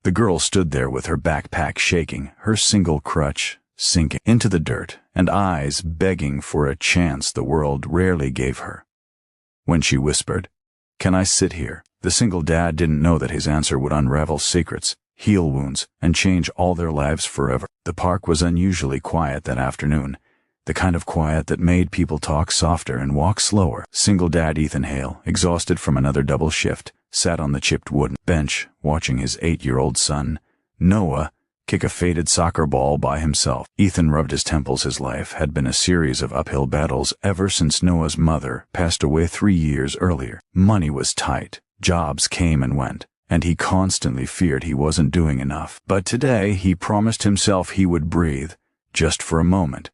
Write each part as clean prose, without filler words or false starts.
The girl stood there with her backpack shaking, her single crutch sinking into the dirt, and eyes begging for a chance the world rarely gave her. When she whispered, "Can I sit here?" the single dad didn't know that his answer would unravel secrets, heal wounds, and change all their lives forever. The park was unusually quiet that afternoon, the kind of quiet that made people talk softer and walk slower. Single dad Ethan Hale, exhausted from another double shift, sat on the chipped wooden bench watching his 8-year-old son, Noah, kick a faded soccer ball by himself. Ethan rubbed his temples. His life had been a series of uphill battles ever since Noah's mother passed away 3 years earlier. Money was tight, jobs came and went, and he constantly feared he wasn't doing enough. But today he promised himself he would breathe, just for a moment,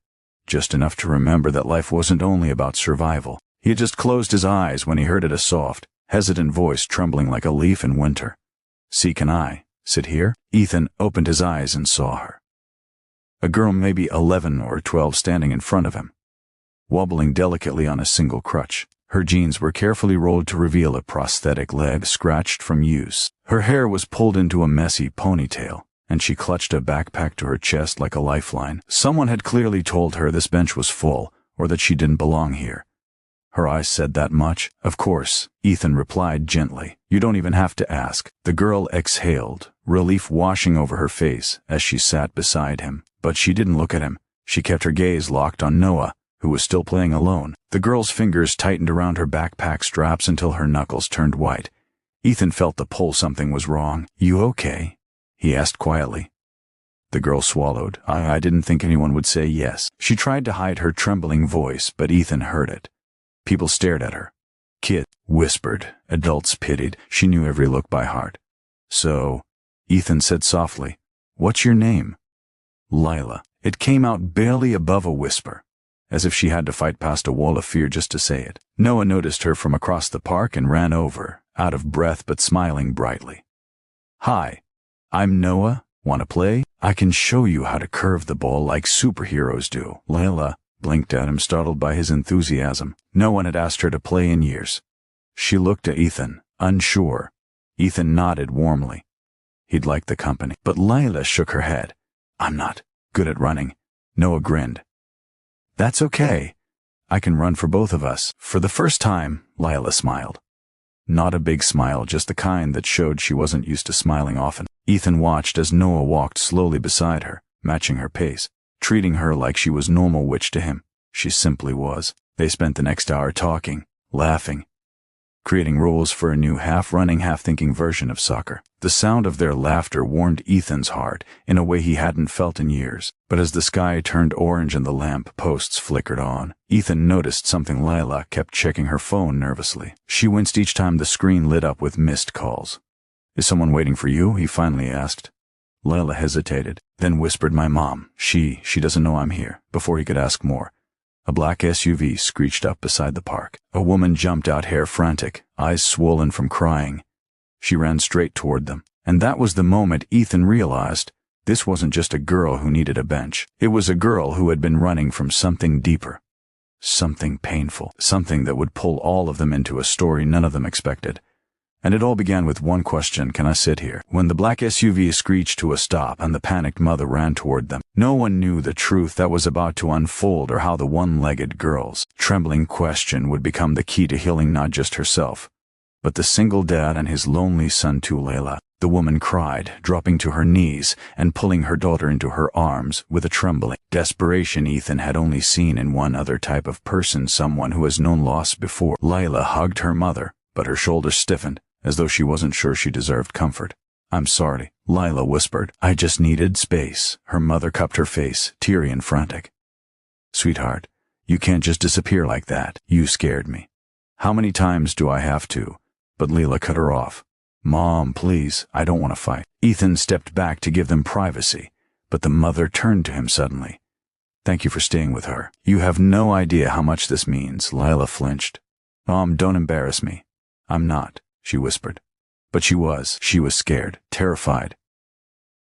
just enough to remember that life wasn't only about survival. He had just closed his eyes when he heard a soft, hesitant voice trembling like a leaf in winter. "See, can I sit here?" Ethan opened his eyes and saw her. A girl maybe 11 or 12 standing in front of him, wobbling delicately on a single crutch. Her jeans were carefully rolled to reveal a prosthetic leg scratched from use. Her hair was pulled into a messy ponytail, and she clutched a backpack to her chest like a lifeline. Someone had clearly told her this bench was full, or that she didn't belong here. Her eyes said that much. "Of course," Ethan replied gently. "You don't even have to ask." The girl exhaled, relief washing over her face as she sat beside him. But she didn't look at him. She kept her gaze locked on Noah, who was still playing alone. The girl's fingers tightened around her backpack straps until her knuckles turned white. Ethan felt the pull. Something was wrong. "You okay?" he asked quietly. The girl swallowed. I didn't think anyone would say yes." She tried to hide her trembling voice, but Ethan heard it. People stared at her. "Kid," whispered. Adults pitied. She knew every look by heart. "So," Ethan said softly, "what's your name?" "Lila." It came out barely above a whisper, as if she had to fight past a wall of fear just to say it. Noah noticed her from across the park and ran over, out of breath but smiling brightly. "Hi, I'm Noah. Want to play? I can show you how to curve the ball like superheroes do." Lila blinked at him, startled by his enthusiasm. No one had asked her to play in years. She looked at Ethan, unsure. Ethan nodded warmly. He'd like the company. But Lila shook her head. "I'm not good at running." Noah grinned. "That's okay. I can run for both of us." For the first time, Lila smiled. Not a big smile, just the kind that showed she wasn't used to smiling often. Ethan watched as Noah walked slowly beside her, matching her pace, treating her like she was normal, which to him, she simply was. They spent the next hour talking, laughing, creating rules for a new half-running, half-thinking version of soccer. The sound of their laughter warmed Ethan's heart in a way he hadn't felt in years. But as the sky turned orange and the lamp posts flickered on, Ethan noticed something. Lila kept checking her phone nervously. She winced each time the screen lit up with missed calls. "Is someone waiting for you?" he finally asked. Lila hesitated, then whispered, "My mom. She doesn't know I'm here." Before he could ask more, a black SUV screeched up beside the park. A woman jumped out, hair frantic, eyes swollen from crying. She ran straight toward them, and that was the moment Ethan realized this wasn't just a girl who needed a bench. It was a girl who had been running from something deeper, something painful, something that would pull all of them into a story none of them expected. And it all began with one question: "Can I sit here?" When the black SUV screeched to a stop and the panicked mother ran toward them, no one knew the truth that was about to unfold, or how the one-legged girl's trembling question would become the key to healing not just herself, but the single dad and his lonely son too. "Layla," the woman cried, dropping to her knees and pulling her daughter into her arms with a trembling desperation Ethan had only seen in one other type of person, someone who has known loss before. Layla hugged her mother, but her shoulders stiffened, as though she wasn't sure she deserved comfort. "I'm sorry," Lila whispered. "I just needed space." Her mother cupped her face, teary and frantic. "Sweetheart, you can't just disappear like that. You scared me. How many times do I have to?" But Lila cut her off. "Mom, please, I don't want to fight." Ethan stepped back to give them privacy, but the mother turned to him suddenly. "Thank you for staying with her. You have no idea how much this means." Lila flinched. "Mom, don't embarrass me." "I'm not," she whispered. But she was scared, terrified,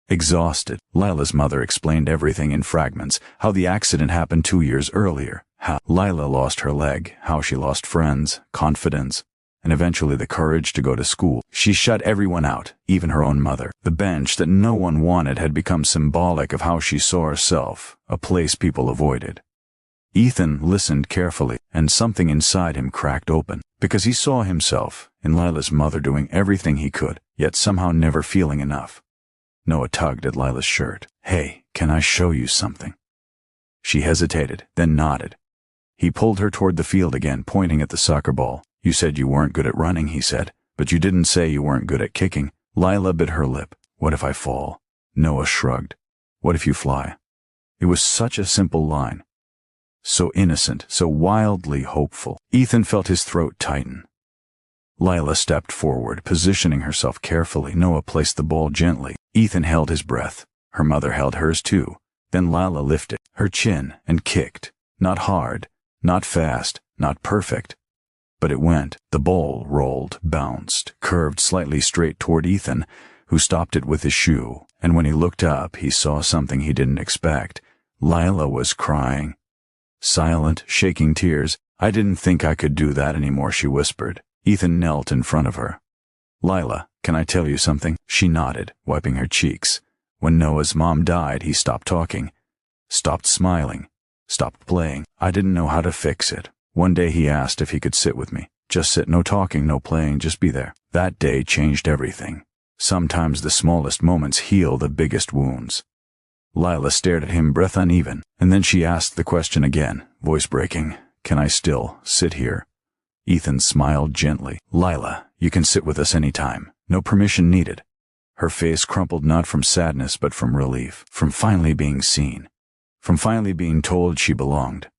exhausted. Lila's mother explained everything in fragments: how the accident happened 2 years earlier, how Lila lost her leg, how she lost friends, confidence, and eventually the courage to go to school. She shut everyone out, even her own mother. The bench that no one wanted had become symbolic of how she saw herself, a place people avoided. Ethan listened carefully, and something inside him cracked open, because he saw himself in Lila's mother doing everything he could, yet somehow never feeling enough. Noah tugged at Lila's shirt. "Hey, can I show you something?" She hesitated, then nodded. He pulled her toward the field again, pointing at the soccer ball. "You said you weren't good at running," he said, "but you didn't say you weren't good at kicking." Lila bit her lip. "What if I fall?" Noah shrugged. "What if you fly?" It was such a simple line. So innocent, so wildly hopeful. Ethan felt his throat tighten. Lila stepped forward, positioning herself carefully. Noah placed the ball gently. Ethan held his breath. Her mother held hers too. Then Lila lifted her chin and kicked. Not hard, not fast, not perfect. But it went. The ball rolled, bounced, curved slightly straight toward Ethan, who stopped it with his shoe. And when he looked up, he saw something he didn't expect. Lila was crying. Silent, shaking tears. "I didn't think I could do that anymore," she whispered. Ethan knelt in front of her. "Lila, can I tell you something?" She nodded, wiping her cheeks. When Noah's mom died, he stopped talking, stopped smiling, stopped playing. I didn't know how to fix it. One day he asked if he could sit with me. Just sit, no talking, no playing, just be there. That day changed everything. Sometimes the smallest moments heal the biggest wounds. Lila stared at him, breath uneven, and then she asked the question again, voice breaking. "Can I still sit here?" Ethan smiled gently. "Lila, you can sit with us any time. No permission needed." Her face crumpled not from sadness but from relief, from finally being seen, from finally being told she belonged.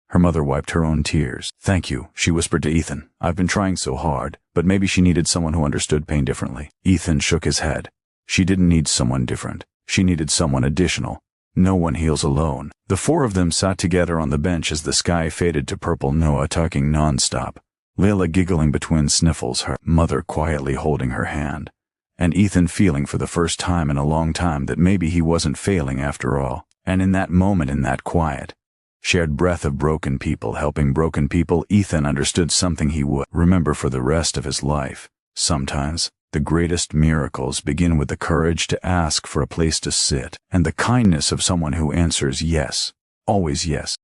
Her mother wiped her own tears. "Thank you," she whispered to Ethan. "I've been trying so hard, but maybe she needed someone who understood pain differently." Ethan shook his head. She didn't need someone different. She needed someone additional. No one heals alone. The four of them sat together on the bench as the sky faded to purple, Noah talking nonstop, Lila giggling between sniffles, her mother quietly holding her hand, and Ethan feeling for the first time in a long time that maybe he wasn't failing after all. And in that moment, in that quiet, shared breath of broken people helping broken people, Ethan understood something he would remember for the rest of his life. Sometimes the greatest miracles begin with the courage to ask for a place to sit, and the kindness of someone who answers yes, always yes.